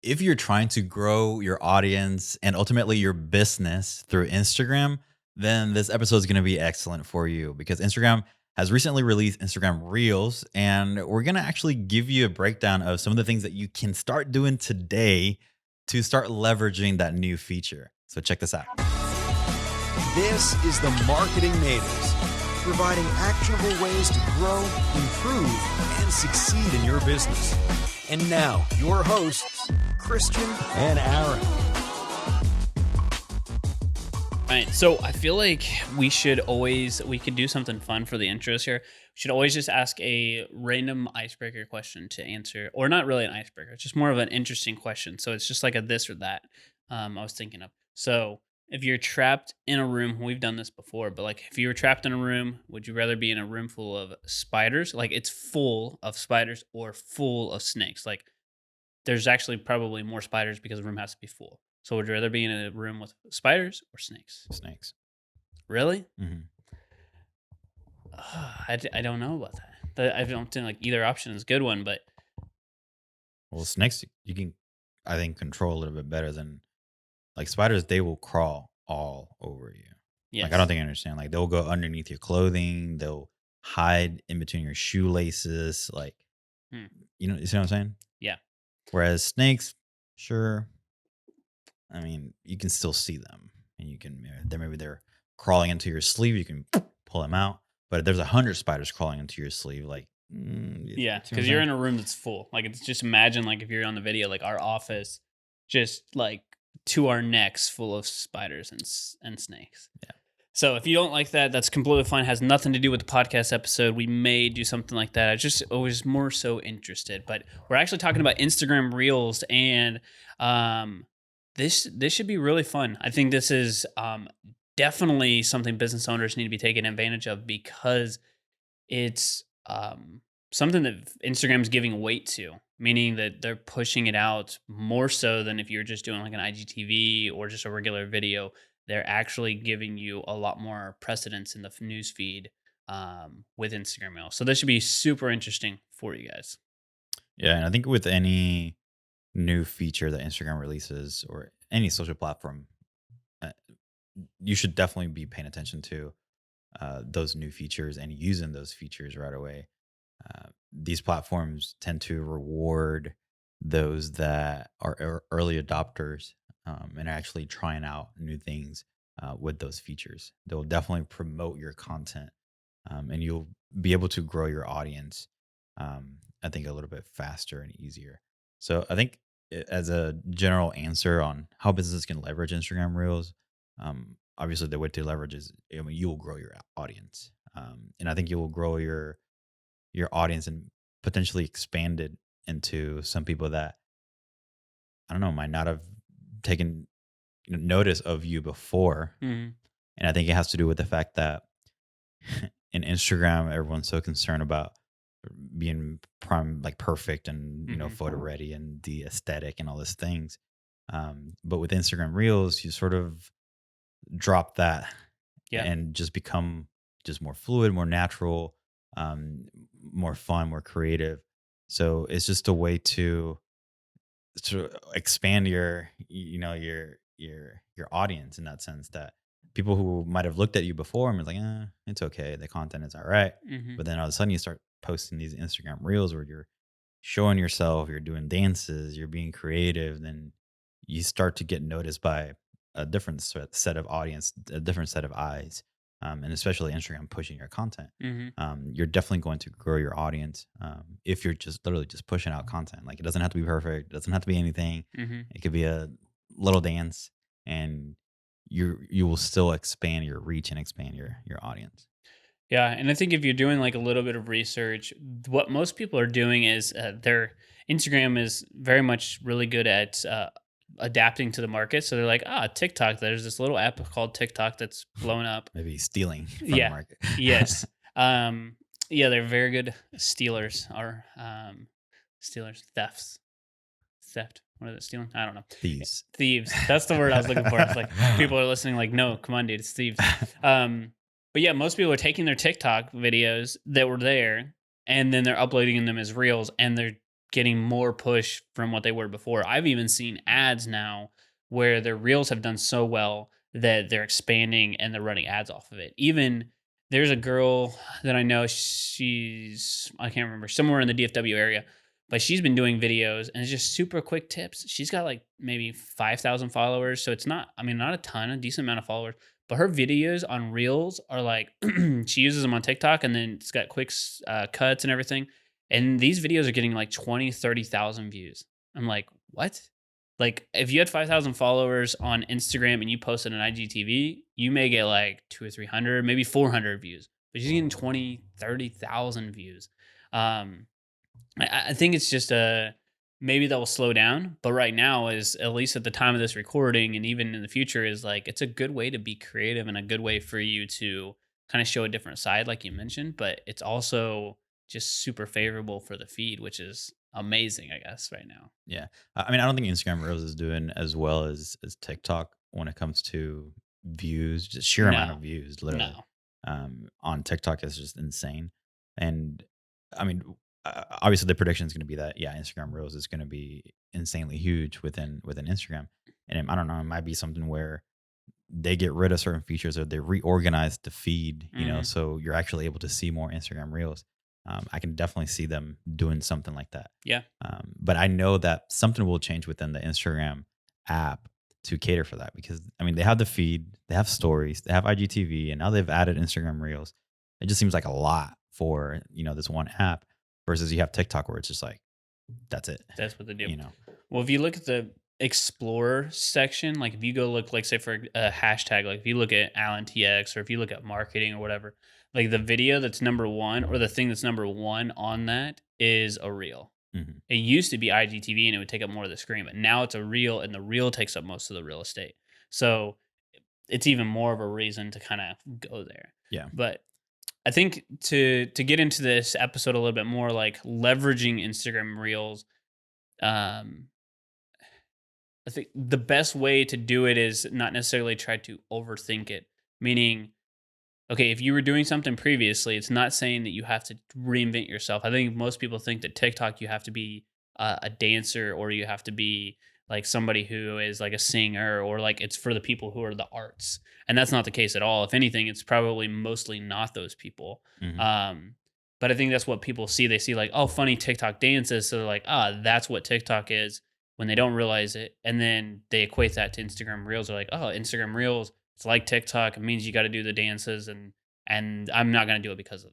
if you're trying to grow your audience and ultimately your business through Instagram, then this episode is going to be excellent for you because Instagram has recently released Instagram Reels, and we're going to actually give you a breakdown of some of the things that you can start doing today to start leveraging that new feature. So check this out. This is the Marketing Natives, providing actionable ways to grow, improve, and succeed in your business. And now, your hosts, Christian and Aaron. All right, so I feel like we could do something fun for the intros here. We should always just ask a random icebreaker question to answer, or not really an icebreaker, it's just more of an interesting question. So it's just like a this or that I was thinking of. So if you're trapped in a room, we've done this before, but like if you were trapped in a room, would you rather be in a room full of spiders, like it's full of spiders, or full of snakes? Like there's actually probably more spiders because the room has to be full. So would you rather be in a room with spiders or snakes? Snakes. Really? Mm-hmm. I don't know about that. I don't think like either option is a good one, but Well, snakes, you can, I think, control a little bit better than like spiders. They will crawl all over you. yes. Like, I don't think you understand. Like, they'll go underneath your clothing. They'll hide in between your shoelaces. Like, you see what I'm saying? Yeah. Whereas snakes, sure. I mean, you can still see them, and you can. Maybe they're crawling into your sleeve. You can pull them out. But if there's 100 spiders crawling into your sleeve, like, Yeah, because you're in a room that's full. Like it's just imagine like if you're on the video, like our office, just like to our necks, full of spiders and snakes. Yeah. So if you don't like that, that's completely fine. It has nothing to do with the podcast episode. We may do something like that. I was more so interested. But we're actually talking about Instagram Reels, and this should be really fun. I think this is definitely something business owners need to be taking advantage of because it's something that Instagram's giving weight to, meaning that they're pushing it out more so than if you're just doing like an IGTV or just a regular video. They're actually giving you a lot more precedence in the news feed with Instagram Reels. So this should be super interesting for you guys. Yeah, and I think with any new feature that Instagram releases or any social platform, you should definitely be paying attention to those new features and using those features right away. These platforms tend to reward those that are early adopters and are actually trying out new things with those features. They'll definitely promote your content and you'll be able to grow your audience, I think, a little bit faster and easier. So I think as a general answer on how businesses can leverage Instagram Reels, obviously the way to leverage is, I mean, you will grow your audience. And I think you will grow your audience and potentially expand it into some people that, I don't know, might not have taken notice of you before. Mm-hmm. And I think it has to do with the fact that in Instagram, everyone's so concerned about being prime, like perfect and, photo ready and the aesthetic and all these things. But with Instagram Reels, you sort of drop that and just become just more fluid, more natural, more fun, more creative. So it's just a way to expand your audience in that sense, that people who might have looked at you before and was like, it's okay, the content is all right. Mm-hmm. But then all of a sudden you start posting these Instagram Reels where you're showing yourself, you're doing dances, you're being creative, then you start to get noticed by a different set of audience, a different set of eyes. And especially Instagram pushing your content, you're definitely going to grow your audience if you're just literally just pushing out content. Like, it doesn't have to be perfect, it doesn't have to be anything. It could be a little dance, and you will still expand your reach and expand your audience. Yeah, and I think if you're doing like a little bit of research, what most people are doing is their Instagram is very much really good at adapting to the market. So they're like, TikTok, there's this little app called TikTok that's blown up. Maybe stealing from the market. Yes. They're very good stealers, or theft. What is it, stealing? I don't know. Thieves. That's the word I was looking for. It's like people are listening like, no, come on, dude, it's thieves. But yeah, most people are taking their TikTok videos that were there and then they're uploading them as reels, and they're getting more push from what they were before. I've even seen ads now where their reels have done so well that they're expanding and they're running ads off of it. Even there's a girl that I know, I can't remember, somewhere in the DFW area, but she's been doing videos and it's just super quick tips. She's got like maybe 5,000 followers. So it's not, I mean, not a ton, a decent amount of followers, but her videos on reels are like, she uses them on TikTok and then it's got quick cuts and everything. And these videos are getting like 20, 30,000 views. I'm like, what? Like, if you had 5,000 followers on Instagram and you posted an IGTV, you may get like two or 300, maybe 400 views, but you're getting 20, 30,000 views. Um, I think it's just maybe that will slow down, but right now is at least at the time of this recording and even in the future is like it's a good way to be creative and a good way for you to kind of show a different side, like you mentioned. But it's also just super favorable for the feed, which is amazing, I guess, right now. Yeah. I mean, I don't think Instagram Reels is doing as well as TikTok when it comes to views, just sheer amount of No, views, literally. no. On TikTok is just insane. And I mean, obviously the prediction is going to be that, yeah, Instagram Reels is going to be insanely huge within Instagram. And I don't know, it might be something where they get rid of certain features or they reorganize the feed, Hmm. so you're actually able to see more Instagram Reels. I can definitely see them doing something like that. Yeah. But I know that something will change within the Instagram app to cater for that because I mean they have the feed, they have stories, they have IGTV, and now they've added Instagram Reels. It just seems like a lot for this one app versus you have TikTok where it's just like that's it. That's what they do. You know. Well, if you look at the explore section, like if you go look, like say for a hashtag, like if you look at Alan TX or if you look at marketing or whatever, like the video that's number one or the thing that's number one on that is a reel. Hmm. It used to be IGTV and it would take up more of the screen, but now it's a reel and the reel takes up most of the real estate. So it's even more of a reason to kind of go there. Yeah. But I think to get into this episode a little bit more, like leveraging Instagram Reels, um, I think the best way to do it is not necessarily try to overthink it. Meaning, okay, if you were doing something previously, it's not saying that you have to reinvent yourself. I think most people think that TikTok, you have to be a dancer or you have to be like somebody who is like a singer or like it's for the people who are the arts. And that's not the case at all. If anything, it's probably mostly not those people. Hmm. Um, but I think that's what people see. They see like, oh, funny TikTok dances. So they're like, ah, that's what TikTok is when they don't realize it. And then they equate that to Instagram Reels. They're like, oh, Instagram Reels, it's like TikTok. It means you got to do the dances, and I'm not going to do it because of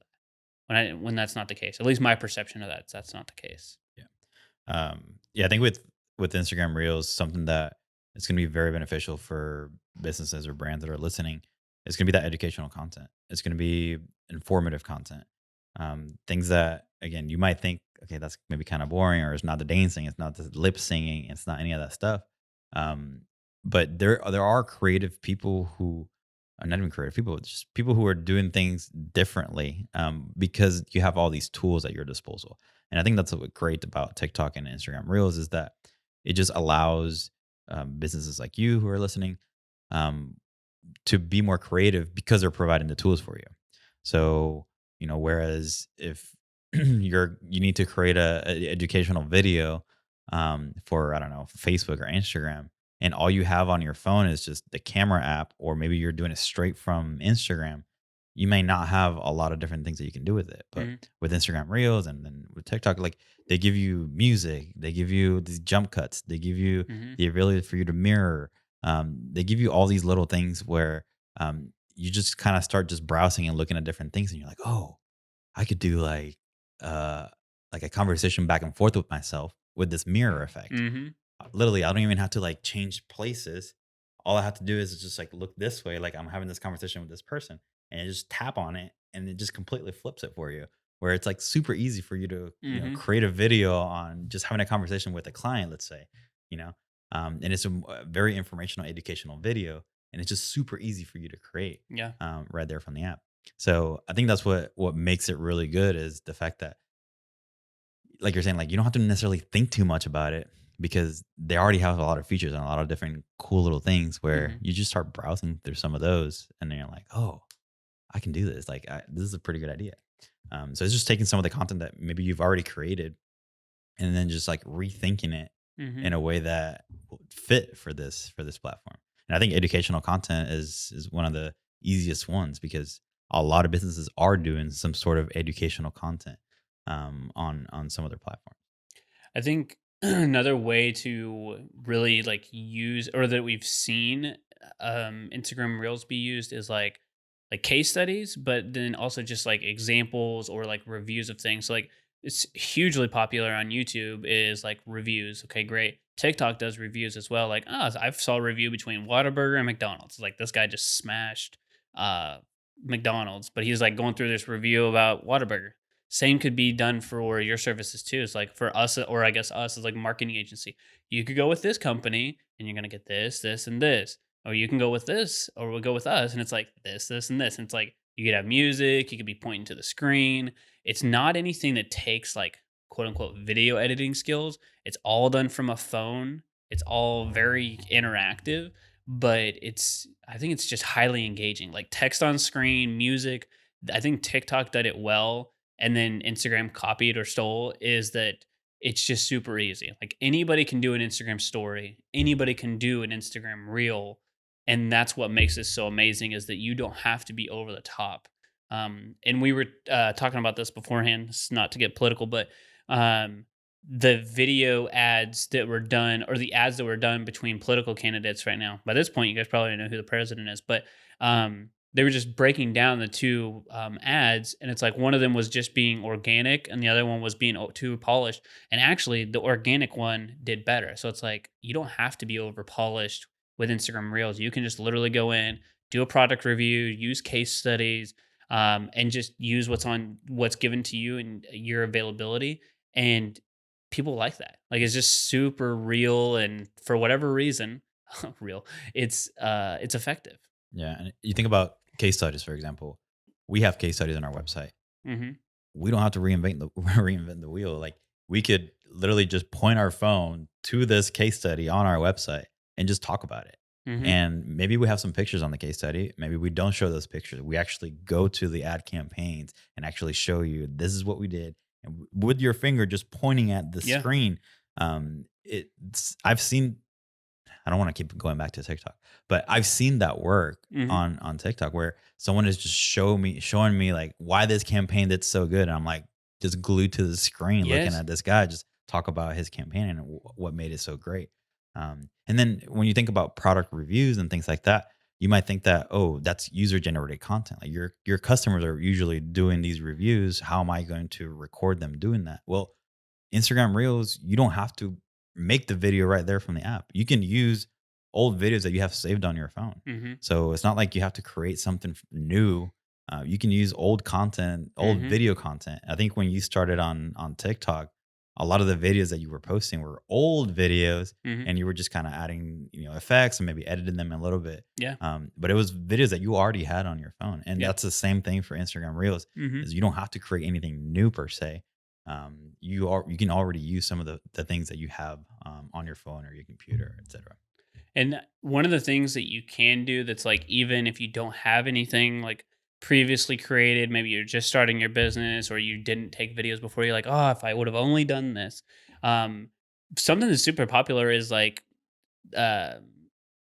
that. When that's not the case, at least my perception of that's not the case. Yeah. Yeah, I think with Instagram Reels, something that is going to be very beneficial for businesses or brands that are listening is going to be that educational content. It's going to be informative content. Things that again you might think, okay, that's maybe kind of boring, or it's not the dancing, it's not the lip singing, it's not any of that stuff. Um, but there are creative people who are not even creative people, it's just people who are doing things differently because you have all these tools at your disposal. And I think that's what's great about TikTok and Instagram Reels is that it just allows businesses like you who are listening um, to be more creative because they're providing the tools for you. So, whereas if you need to create a educational video for, I don't know, Facebook or Instagram, and all you have on your phone is just the camera app, or maybe you're doing it straight from Instagram, you may not have a lot of different things that you can do with it. But Mhm. with Instagram Reels and then with TikTok, like they give you music, they give you these jump cuts, they give you Mhm. the ability for you to mirror. They give you all these little things where you just kind of start just browsing and looking at different things, and you're like, oh, I could do uh like a conversation back and forth with myself with this mirror effect. Mhm. Literally, I don't even have to like change places. All I have to do is just like look this way, like I'm having this conversation with this person, and you just tap on it, and it just completely flips it for you. Where it's like super easy for you to Mhm. create a video on just having a conversation with a client, let's say, you know, and it's a very informational, educational video, and it's just super easy for you to create Yeah. right there from the app. So I think that's what makes it really good is the fact that, like you're saying, like you don't have to necessarily think too much about it because they already have a lot of features and a lot of different cool little things where Mhm. you just start browsing through some of those and then you're like, oh, I can do this. Like this is a pretty good idea. So it's just taking some of the content that maybe you've already created and then just like rethinking it Hmm. in a way that will fit for this platform. And I think educational content is one of the easiest ones because a lot of businesses are doing some sort of educational content on some of their platforms. I think another way to really like use, or that we've seen Instagram Reels be used, is like case studies, but then also just like examples or like reviews of things. So, like, it's hugely popular on YouTube is like reviews. Okay, great. TikTok does reviews as well. Like, oh, I saw a review between Whataburger and McDonald's. Like, this guy just smashed uh McDonald's, but he's like going through this review about Whataburger. Same could be done for your services too. It's like for us, or I guess us as like a marketing agency. You could go with this company and you're gonna get this, this, and this. Or you can go with this, or we'll go with us, and it's like this, and this. And it's like you could have music, you could be pointing to the screen. It's not anything that takes like quote unquote video editing skills. It's all done from a phone. It's all very interactive, but I think it's just highly engaging. Like text on screen, music. I think TikTok did it well, and then Instagram copied or stole, is that it's just super easy. Like anybody can do an Instagram story, anybody can do an Instagram reel, and that's what makes this so amazing, is that you don't have to be over the top. And we were talking about this beforehand. It's not to get political, but um, the video ads that were done, or the ads that were done between political candidates right now. By this point, you guys probably know who the president is, but they were just breaking down the two ads, and it's like one of them was just being organic, and the other one was being too polished. And actually, the organic one did better. So it's like you don't have to be over polished with Instagram Reels. You can just literally go in, do a product review, use case studies, and just use what's given to you and your availability. And people like that. Like it's just super real, and for whatever reason, real. It's effective. Yeah, and you think about case studies, for example. We have case studies on our website. Hmm. We don't have to reinvent the reinvent the wheel. Like we could literally just point our phone to this case study on our website and just talk about it. Hmm. And maybe we have some pictures on the case study. Maybe we don't show those pictures. We actually go to the ad campaigns and actually show you this is what we did. And with your finger just pointing at the Yeah. screen, I've seen. I don't want to keep going back to TikTok, but I've seen that work Hmm. on TikTok where someone is just showing me like why this campaign did so good, and I'm like just glued to the screen looking Yes. at this guy just talk about his campaign and what made it so great. And then when you think about product reviews and things like that, you might think that, oh, that's user generated content. Like your customers are usually doing these reviews. How am I going to record them doing that? Well, Instagram Reels, you don't have to make the video right there from the app. You can use old videos that you have saved on your phone. Hmm. So it's not like you have to create something new. You can use old content, old Hmm. video content. I think when you started on TikTok, a lot of the videos that you were posting were old videos, Hmm. and you were just kind of adding, effects and maybe editing them a little bit. Yeah. But it was videos that you already had on your phone, and Yeah. that's the same thing for Instagram Reels. Hmm. Is you don't have to create anything new per se. You can already use some of the things that you have on your phone or your computer, etc. And one of the things that you can do that's like, even if you don't have anything like previously created, maybe you're just starting your business or you didn't take videos before, you're like, oh, if I would have only done this. Um, Something that's super popular is uh,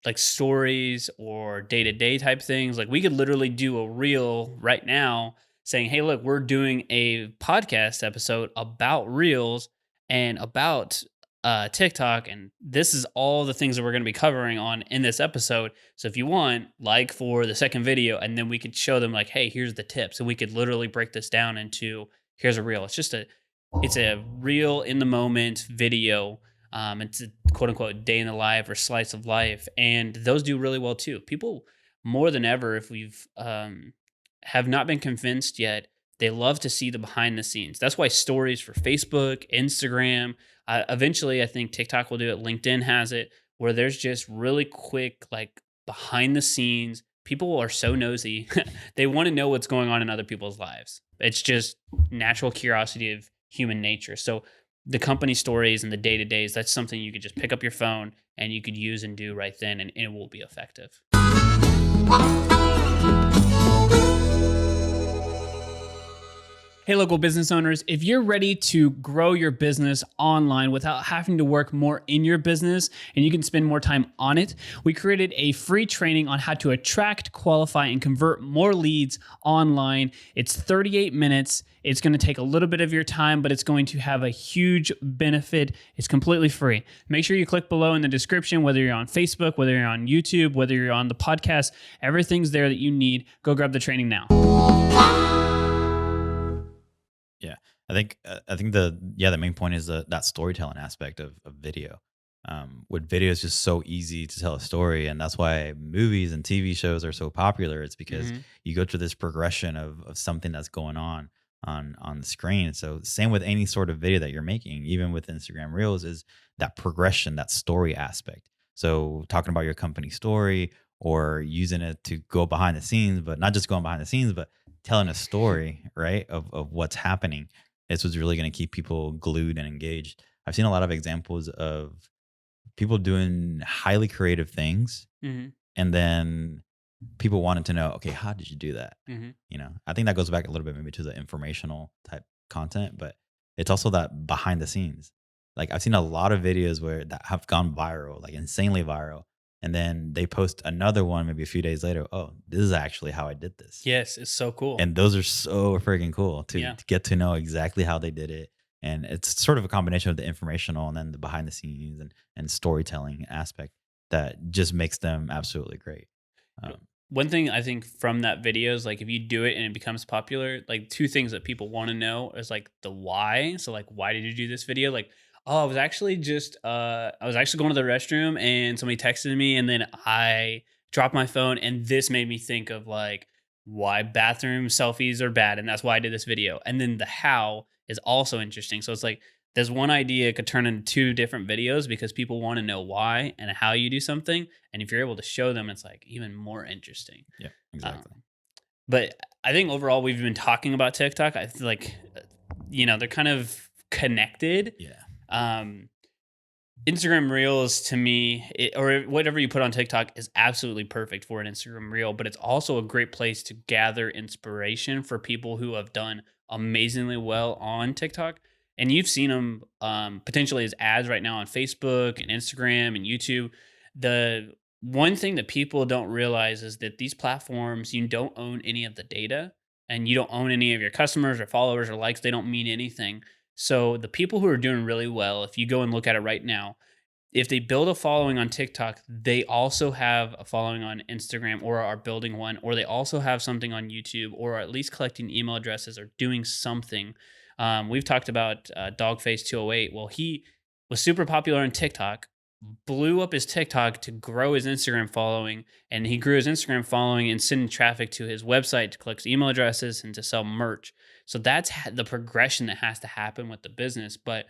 like stories or day to day type things. Like we could literally do a reel right now saying, hey, look, we're doing a podcast episode about reels and about TikTok. And this is all the things that we're going to be covering on in this episode. So if you want, like for the second video, and then we could show them like, hey, here's the tips. And we could literally break this down into here's a reel. It's a real in the moment video. It's a quote unquote day in the life or slice of life, and those do really well too. People more than ever, if we've have not been convinced yet, they love to see the behind the scenes. That's why stories for Facebook, Instagram, eventually I think TikTok will do it. LinkedIn has it, where there's just really quick like behind the scenes. People are so nosy; they want to know what's going on in other people's lives. It's just natural curiosity of human nature. So the company stories and the day to days, that's something you could just pick up your phone and you could use and do right then, and it will be effective. Hey, local business owners, if you're ready to grow your business online without having to work more in your business and you can spend more time on it, we created a free training on how to attract, qualify, and convert more leads online. It's 38 minutes. It's going to take a little bit of your time, but it's going to have a huge benefit. It's completely free. Make sure you click below in the description, whether you're on Facebook, whether you're on YouTube, whether you're on the podcast, everything's there that you need. Go grab the training now. Yeah, I think the main point is that storytelling aspect of video. With video, it's just so easy to tell a story, and that's why movies and TV shows are so popular. It's because Mhm. you go through this progression of something that's going on the screen. So same with any sort of video that you're making, even with Instagram Reels, is that progression, that story aspect. So talking about your company story or using it to go behind the scenes, but not just going behind the scenes, but telling a story, right, of what's happening. It's what's really going to keep people glued and engaged. I've seen a lot of examples of people doing highly creative things, Mhm. and then people wanted to know, okay, how did you do that? Mhm. I think that goes back a little bit maybe to the informational type content, but it's also that behind the scenes. Like I've seen a lot of videos where that have gone viral, like insanely viral, and then they post another one maybe a few days later. Oh, this is actually how I did this. Yes, it's so cool. And those are so freaking cool Yeah. to get to know exactly how they did it. And it's sort of a combination of the informational and then the behind the scenes and storytelling aspect that just makes them absolutely great. You know, Um, one thing I think from that video is like if you do it and it becomes popular, like two things that people want to know is like the why. So like why did you do this video? Like, oh, I was actually going to the restroom and somebody texted me and then I dropped my phone and this made me think of like why bathroom selfies are bad and that's why I did this video. And then the how is also interesting. So it's like there's one idea could turn into two different videos because people want to know why and how you do something. And if you're able to show them, it's like even more interesting. yeah, exactly. Um, but I think overall, we've been talking about TikTok. I feel like, they're kind of connected. Yeah. Um, Instagram Reels to me, or whatever you put on TikTok, is absolutely perfect for an Instagram Reel. But it's also a great place to gather inspiration for people who have done amazingly well on TikTok. And you've seen them potentially as ads right now on Facebook and Instagram and YouTube. The one thing that people don't realize is that these platforms, you don't own any of the data and you don't own any of your customers or followers or likes. They don't mean anything. So the people who are doing really well, if you go and look at it right now, if they build a following on TikTok, they also have a following on Instagram or are building one, or they also have something on YouTube, or are at least collecting email addresses or doing something. We've talked about Dogface208. Well, he was super popular on TikTok, blew up his TikTok to grow his Instagram following, and he grew his Instagram following and sending traffic to his website to collect email addresses and to sell merch. So that's the progression that has to happen with the business. But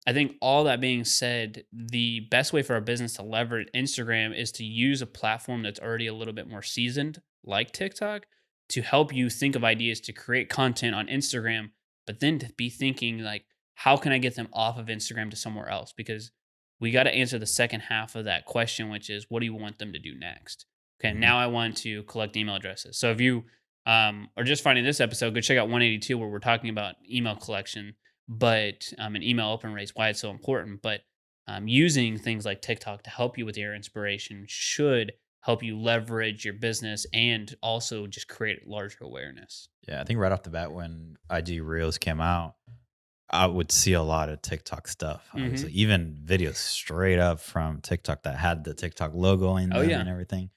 I think all that being said, the best way for a business to leverage Instagram is to use a platform that's already a little bit more seasoned, like TikTok, to help you think of ideas to create content on Instagram, but then to be thinking like, how can I get them off of Instagram to somewhere else? Because we got to answer the second half of that question, which is what do you want them to do next? Okay, Mhm. now I want to collect email addresses. So if you are just finding this episode, go check out 182 where we're talking about email collection but and email open rates, why it's so important. But using things like TikTok to help you with your inspiration should help you leverage your business and also just create larger awareness. Yeah, I think right off the bat when IG Reels came out, I would see a lot of TikTok stuff. Hmm. Obviously, even videos straight up from TikTok that had the TikTok logo in Oh them yeah, and everything.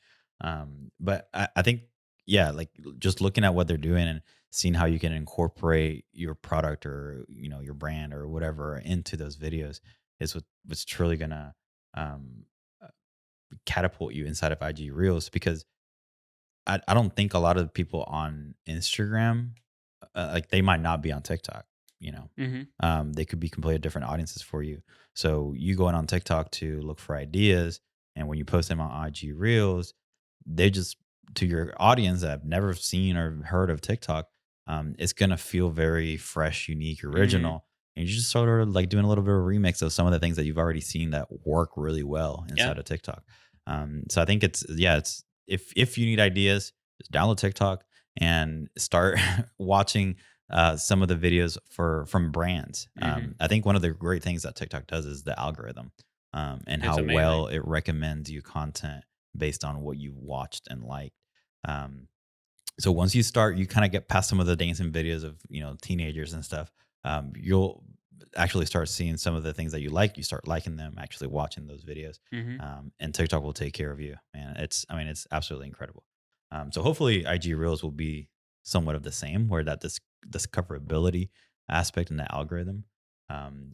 But I think, yeah, like just looking at what they're doing and seeing how you can incorporate your product or your brand or whatever into those videos is what's truly gonna um, uh, catapult you inside of IG Reels because I don't think a lot of the people on Instagram, like they might not be on TikTok, you know. hmm They could be completely different audiences for you. So you going on TikTok to look for ideas, and when you post them on IG Reels, they just to your audience that have never seen or heard of TikTok, it's gonna feel very fresh, unique, hmm original, and you're just sort of like doing a little bit of a remix of some of the things that you've already seen that work really well yeah, inside of TikTok. So I think it's if you need ideas, just download TikTok and start watching some of the videos from brands. Mhm. I think one of the great things that TikTok does is the algorithm, and It's how amazing. well it recommends you content based on what you've watched and liked. Um, so once you start, you kind of get past some of the dancing videos of teenagers and stuff. You'll actually start seeing some of the things that you like. You start liking them, actually watching those videos, Mhm. and TikTok will take care of you. Man, it's absolutely incredible. So hopefully, IG Reels will be somewhat of the same, where that this discoverability aspect and the algorithm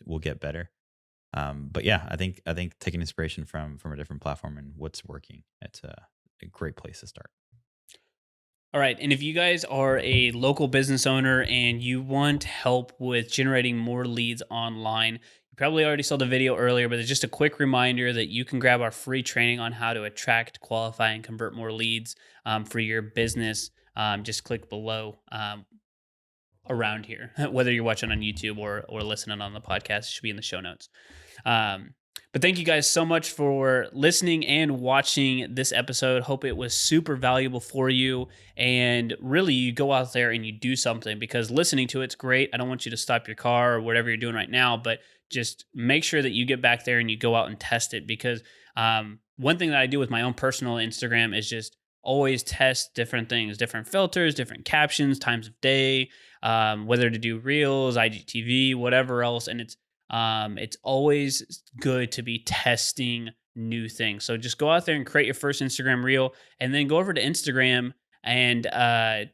will get better. But yeah, I think taking inspiration from a different platform and what's working, it's a great place to start. All right. And if you guys are a local business owner and you want help with generating more leads online, you probably already saw the video earlier, but it's just a quick reminder that you can grab our free training on how to attract, qualify, and convert more leads for your business. Just click below around here, whether you're watching on YouTube or listening on the podcast. It should be in the show notes. Um, but thank you guys so much for listening and watching this episode. Hope it was super valuable for you. And really, you go out there and you do something, because listening to it's great. I don't want you to stop your car or whatever you're doing right now, but just make sure that you get back there and you go out and test it. Because one thing that I do with my own personal Instagram is just always test different things, different filters, different captions, times of day, whether to do reels, IGTV, whatever else. And it's always good to be testing new things. So just go out there and create your first Instagram reel, and then go over to Instagram and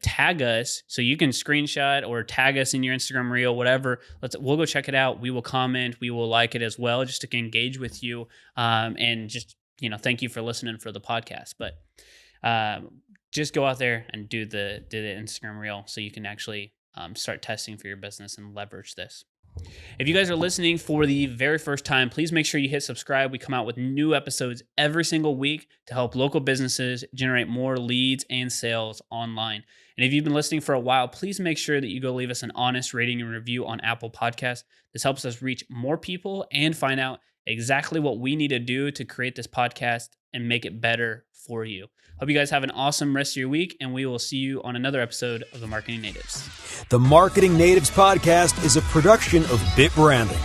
tag us, so you can screenshot or tag us in your Instagram reel, whatever. We'll go check it out. We will comment. We will like it as well, just to engage with you, and just thank you for listening for the podcast. But just go out there and do the Instagram reel, so you can actually start testing for your business and leverage this. If you guys are listening for the very first time, please make sure you hit subscribe. We come out with new episodes every single week to help local businesses generate more leads and sales online. And if you've been listening for a while, please make sure that you go leave us an honest rating and review on Apple Podcasts. This helps us reach more people and find out exactly what we need to do to create this podcast and make it better for you. Hope you guys have an awesome rest of your week, and we will see you on another episode of The Marketing Natives. The Marketing Natives podcast is a production of Bit Branding.